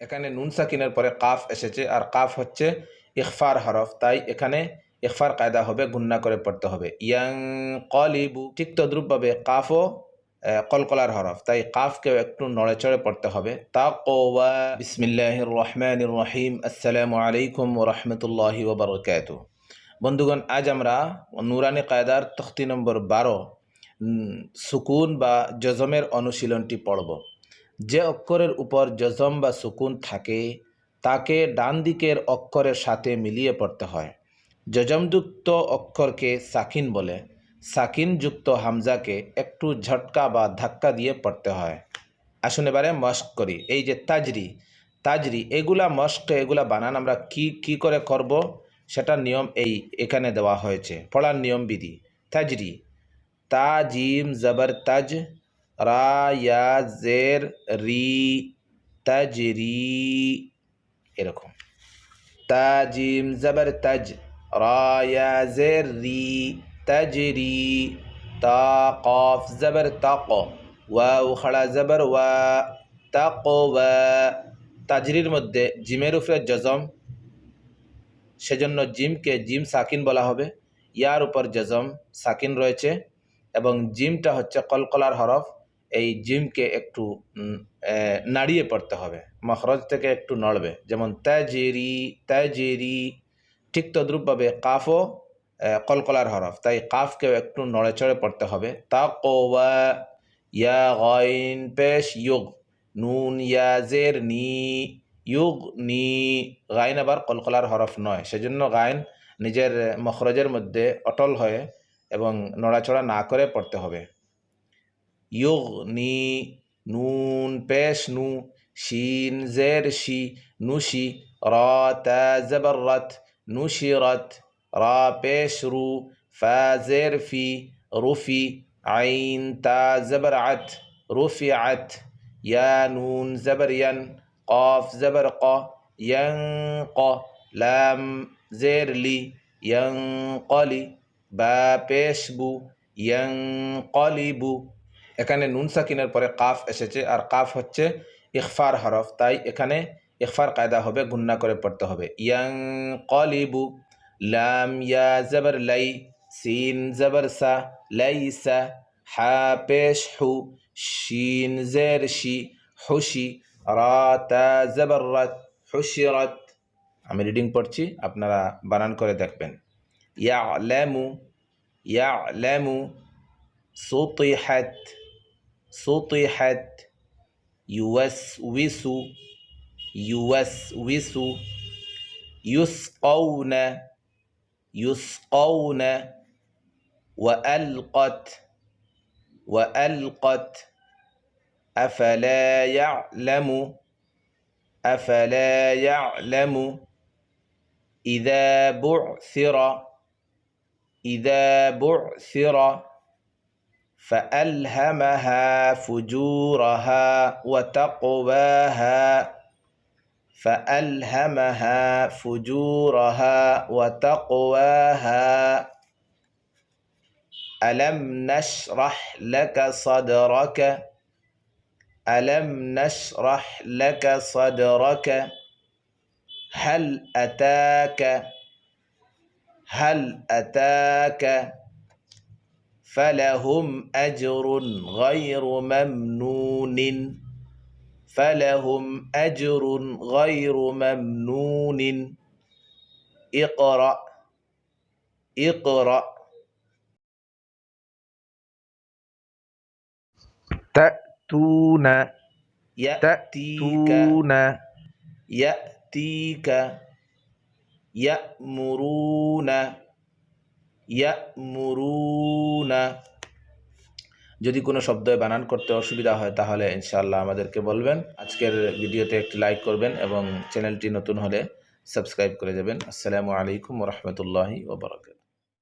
এখানে নুন সাকিনের পরে কাফ এসেছে, আর কাফ হচ্ছে ইখফার হরফ, তাই এখানে ইখফার কায়দা হবে, গুন্না করে পড়তে হবে। ইয়াং কলিবু, ঠিক তদ্রুপভাবে কাফও কলকলার হরফ, তাই কাফকেও একটু নড়েচড়ে পড়তে হবে। তাকওয়া। বিসমিল্লাহির রহমানির রহিম। আসসালামু আলাইকুম ওয়া রাহমাতুল্লাহি ওয়া বারাকাতুহু। বন্ধুগণ, আজ আমরা নুরানি কায়দার তখতি নম্বর 12 সুকুন বা জজমের অনুশীলনটি পড়ব। যে অক্ষরের উপর জজম বা সুকুন থাকে তাকে ডান দিকের অক্ষরের সাথে মিলিয়ে পড়তে হয়। জজমযুক্ত অক্ষরকে সাকিন বলে, সাকিনযুক্ত হামজাকে একটু ঝটকা বা ধাক্কা দিয়ে পড়তে হয়। আসুন এবারে মস্ক করি। এই যে তাজরি, তাজরি, এগুলা মস্ক, এগুলা বানান আমরা কি করে করব সেটার নিয়ম এখানে দেওয়া হয়েছে। পড়ার নিয়ম বিধি। তাজরি, তা জিম জবর তাজ, রা ইয়া জের রি, তাজরি, এরকম। তা জিম জবর তাজ, রা ইয়া জের রি, তাজরি। তা কফ জবর তাক, ওয়াও খাড়া জবর ওয়া, তাকওয়া। তাজরির মধ্যে জিমের উপরে জজম, সেজন্য জিমকে জিম সাকিন বলা হবে। ইয়ার উপর জজম সাকিন রয়েছে এবং জিমটা হচ্ছে কলকলার হরফ। এই জিমকে একটু নাড়িয়ে পড়তে হবে, মখরজ থেকে একটু নড়বে, যেমন তাজরি, তাজরি। ঠিক তদ্রুপভাবে কাফও কলকলার হরফ, তাই কাফকেও একটু নড়েচড়ে পড়তে হবে। তাকওয়া। ইয়া গাইন পেশ ইউগ, নুন ইয়া জের নি, ইউগ নি। গাইন আবার কলকলার হরফ নয়, সেজন্য গাইন নিজের মখরজের মধ্যে অটল হয়ে এবং নড়াচড়া না করে পড়তে হবে। ইউগ নি, নুন পেশ নু, শিন জের শি, নুশি। রা তা জবর রত, নুশিরত। রা পেশ রু, ফা জের ফি, রুফি। আইন তা জবর আত, রুফিআত। ইয়া নুন জবর ইয়ান, কফ জবর ক, ইয়ানক। লাম জের লি, ইয়ানকলি। বা পেশ বু, ইয়ানকলিবু। এখানে নুন সাকিনের পরে কাফ এসেছে, আর কাফ হচ্ছে ইখফার হরফ, তাই এখানে ইখফার কায়দা হবে, গুন্না করে পড়তে হবে। ইয়ানকলিবু। লাম ইয়া জবর লাই, সিন জবর সা, লাইসা। হা পেশ হু, শিন জের শি, হুশি। রা তা জবর রত, হুশিরত। আমি রিডিং পড়ছি, আপনারা বানান করে দেখবেন। ইয়ালামু, ইয়ালামু। সুতিহাত, সুতিহাত। ইউওয়াসওয়িসু, ইউওয়াসওয়িসু। ইউসকাউনা, ইউসকাউনা। ওয়াআলকাত, ওয়াআলকাত। আফালা ইয়ালামু, আফালা ইয়ালামু। ইযা বু'সিরা, ইযা বু'সিরা। فألهمها فجورها وتقواها، فألهمها فجورها وتقواها. ألم نشرح لك صدرك، ألم نشرح لك صدرك. هل أتاك، هل أتاك. فلهم أجر غير ممنون، فلهم أجر غير ممنون. اقرأ، اقرأ. تأتون، يأتيك، يأتيك. يأمرون، ইয়ামুরুনা। যদি কোনো শব্দ বানান করতে অসুবিধা হয় তাহলে ইনশাআল্লাহ আমাদেরকে বলবেন। আজকের ভিডিওতে একটি লাইক করবেন এবং চ্যানেলটি নতুন হলে সাবস্ক্রাইব করে যাবেন। আসসালামু আলাইকুম ওয়া রাহমাতুল্লাহি ওয়া বারাকাতুহু।